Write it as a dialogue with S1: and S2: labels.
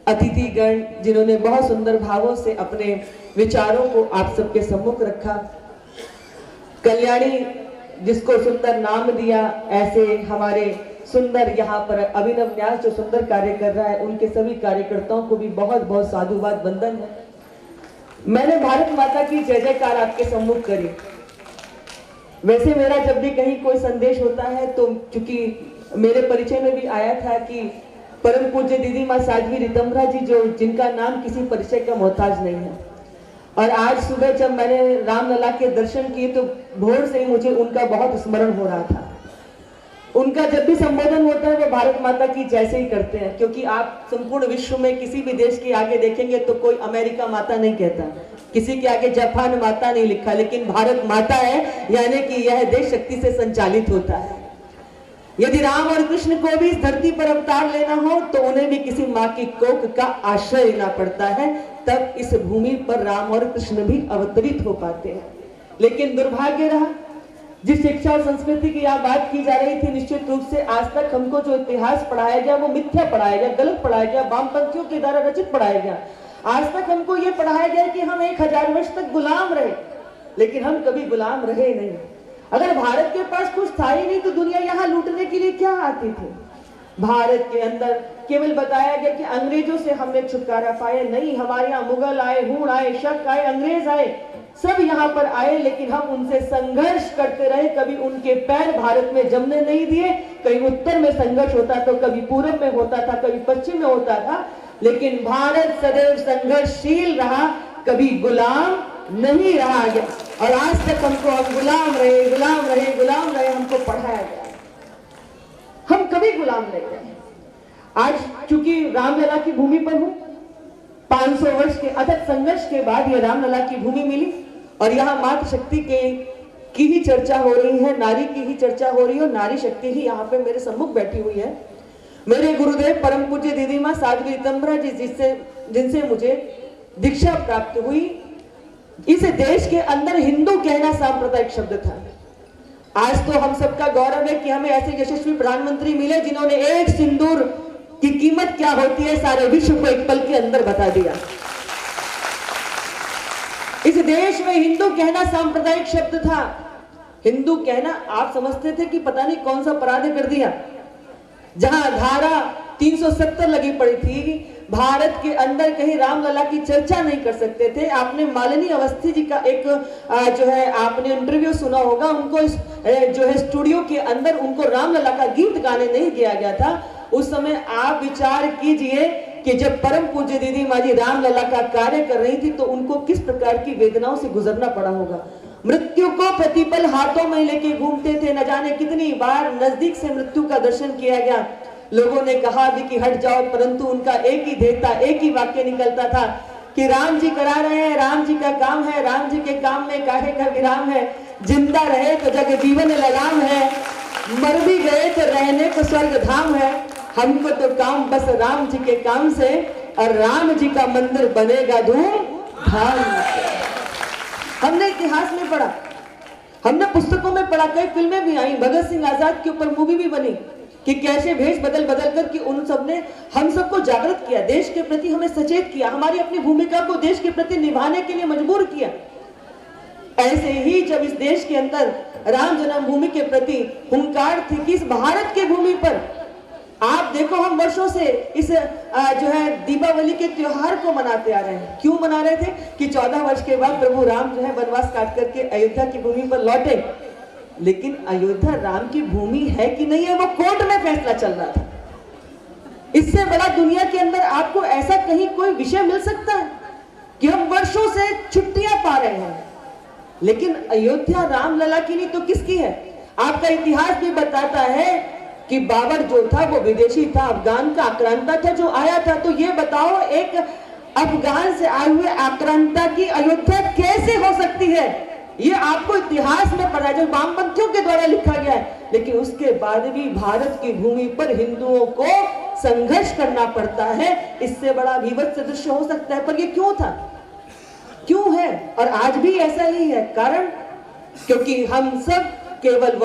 S1: अतिथिगण जिन्होंने बहुत सुंदर भावों से अपने विचारों को आप सबके सम्मुख रखा। कल्याणी जिसको सुंदर नाम दिया, ऐसे हमारे सुंदर यहाँ पर अभिनव न्यास जो सुंदर कार्य कर रहा है, उनके सभी कार्यकर्ताओं को भी बहुत बहुत साधुवाद वंदन है। मैंने भारत माता की जय जयकार आपके सम्मुख करी। वैसे मेरा जब भी कहीं कोई संदेश होता है तो चूंकि मेरे परिचय में भी आया था कि परम पूज्य दीदी माँ साध्वी रितंभरा जी, जो जिनका नाम किसी परिचय का मोहताज नहीं है, और आज सुबह जब मैंने रामलला के दर्शन किए तो भोर से ही मुझे उनका बहुत स्मरण हो रहा था। उनका जब भी संबोधन होता है वो भारत माता की जैसे ही करते हैं, क्योंकि आप संपूर्ण विश्व में किसी भी देश के आगे देखेंगे तो कोई अमेरिका माता नहीं कहता, किसी के आगे जापान माता नहीं लिखा, लेकिन भारत माता है, यानी कि यह देश शक्ति से संचालित होता है। यदि राम और कृष्ण को भी इस धरती पर अवतार लेना हो तो उन्हें भी किसी माँ की कोख का आश्रय लेना पड़ता है, तब इस भूमि पर राम और कृष्ण भी अवतरित हो पाते हैं। लेकिन दुर्भाग्य रहा, जिस शिक्षा और संस्कृति की यहाँ बात की जा रही थी, निश्चित रूप से आज तक हमको जो इतिहास पढ़ाया गया वो मिथ्या पढ़ाया गया, गलत पढ़ाया गया, वामपंथियों के द्वारा रचित पढ़ाया गया। आज तक हमको ये पढ़ाया गया कि हम 1000 वर्ष तक गुलाम रहे, लेकिन हम कभी गुलाम रहे नहीं। अगर भारत के पास कुछ था ही नहीं तो दुनिया यहाँ लूटने के लिए क्या आती थी? भारत के अंदर केवल बताया गया कि अंग्रेजों से हमने छुटकारा पाया, नहीं, हमारे यहाँ मुगल आए, हूण आए, शक आए, अंग्रेज आए, सब यहाँ पर आए, लेकिन हम उनसे संघर्ष करते रहे। कभी उनके पैर भारत में जमने नहीं दिए। कहीं उत्तर में संघर्ष होता तो कभी पूर्व में होता था, कभी पश्चिम में होता था, लेकिन भारत सदैव संघर्षशील रहा, कभी गुलाम नहीं रहा गया। और आज तक हमको हम गुलाम रहे, गुलाम रहे, गुलाम रहे, हमको पढ़ाया गया, हम कभी गुलाम नहीं रहे। आज चूंकि रामलला की भूमि पर हूं, 500 वर्ष के अथक संघर्ष के बाद ये रामलला की भूमि मिली और यहाँ मातृ शक्ति की ही चर्चा हो रही है, नारी की ही चर्चा हो रही है, और नारी शक्ति ही यहाँ पे मेरे सम्मुख बैठी हुई है। मेरे गुरुदेव परम पूज्य दीदी माँ साध्वी रितंभरा जी, जिनसे मुझे दीक्षा प्राप्त हुई, इस देश के अंदर हिंदू कहना सांप्रदायिक शब्द था। आज तो हम सबका गौरव है कि हमें ऐसे यशस्वी प्रधानमंत्री मिले जिन्होंने एक सिंदूर की कीमत क्या होती है सारे विश्व को एक पल के अंदर बता दिया। इस देश में हिंदू कहना सांप्रदायिक शब्द था। हिंदू कहना आप समझते थे कि पता नहीं कौन सा अपराध कर दिया। जहां धारा 370 लगी पड़ी थी, भारत के अंदर कहीं रामलला की चर्चा नहीं कर सकते थे। आपने मालिनी अवस्थी जी का एक जो है आपने इंटरव्यू सुना होगा, उनको जो है स्टूडियो के अंदर उनको रामलला का गीत गाने नहीं दिया गया था। उस समय आप विचार कीजिए कि जब परम पूज्य दीदी माँ जी रामलला का कार्य कर रही थी तो उनको किस प्रकार की वेदनाओं से गुजरना पड़ा होगा। मृत्यु को प्रतिपल हाथों में लेके घूमते थे, न जाने कितनी बार नजदीक से मृत्यु का दर्शन किया गया। लोगों ने कहा भी कि हट जाओ, परंतु उनका एक ही ध्येय था, एक ही वाक्य निकलता था कि राम जी करा रहे हैं, राम जी का काम है, राम जी के काम में काहे का विराम है, जिंदा रहे तो जग जीवन लगाम है, मर भी गए तो रहने को स्वर्ग धाम है, हमको तो काम बस राम जी के काम से, और राम जी का मंदिर बनेगा धूम धाम। हमने इतिहास में पढ़ा, हमने पुस्तकों में पढ़ा, कई फिल्में भी आई, भगत सिंह आजाद के ऊपर मूवी भी बनी कि कैसे भेष बदल बदल कर कि उन सब ने हम सबको जागृत किया, देश के प्रति हमें सचेत किया, हमारी अपनी भूमिका को देश के प्रति निभाने के लिए मजबूर किया। ऐसे ही जब इस देश के अंदर राम जन्मभूमि के प्रति हुंकार थी कि इस भारत के भूमि पर आप देखो, हम वर्षों से इस जो है दीपावली के त्योहार को मनाते आ रहे हैं। क्यों मना रहे थे कि 14 वर्ष के बाद प्रभु राम जो है वनवास काट करके अयोध्या की भूमि पर लौटे, लेकिन अयोध्या राम की भूमि है कि नहीं है वो कोर्ट में फैसला चल रहा था। इससे बड़ा दुनिया के अंदर आपको ऐसा कहीं कोई विषय मिल सकता है कि हम वर्षों से छुट्टियां पा रहे हैं, लेकिन अयोध्या रामलला की नहीं तो किसकी है? आपका इतिहास भी बताता है कि बाबर जो था वो विदेशी था, अफगान का आक्रांता था जो आया था। तो ये बताओ, एक अफगान से आए हुए आक्रांता की अयोध्या कैसे हो सकती है? ये आपको इतिहास में पढ़ा, जो वामपंथियों के द्वारा लिखा गया है, लेकिन उसके बाद भी भारत की भूमि पर हिंदुओं को संघर्ष करना पड़ता है। इससे बड़ा विभत्स दृश्य हो सकता है, पर ये क्यों था, क्यों है? और आज भी ऐसा ही है। कारण क्योंकि हम सब केवल